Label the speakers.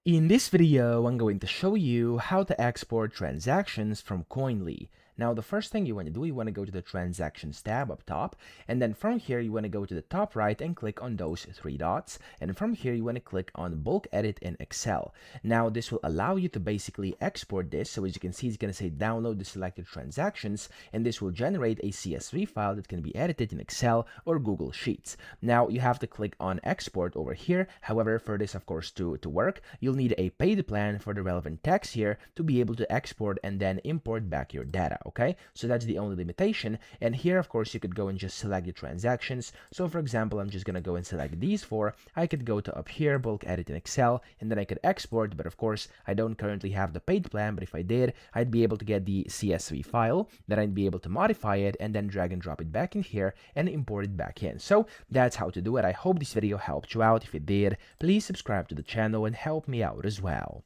Speaker 1: In this video, I'm going to show you how to export transactions from Koinly. Now, the first thing you want to do, you want to go to the Transactions tab up top, and then from here, you want to go to the top right and click on those three dots, and from here, you want to click on Bulk Edit in Excel. Now, this will allow you to basically export this, so as you can see, it's going to say download the selected transactions, and this will generate a CSV file that can be edited in Excel or Google Sheets. Now, you have to click on Export over here. However, for this, of course, to work, you'll need a paid plan for the relevant text here to be able to export and then import back your data, okay? So that's the only limitation. And here, of course, you could go and just select the transactions. So for example, I'm just gonna go and select these four. I could go to up here, bulk edit in Excel, and then I could export, but of course, I don't currently have the paid plan, but if I did, I'd be able to get the CSV file, then I'd be able to modify it and then drag and drop it back in here and import it back in. So that's how to do it. I hope this video helped you out. If it did, please subscribe to the channel and help me out as well.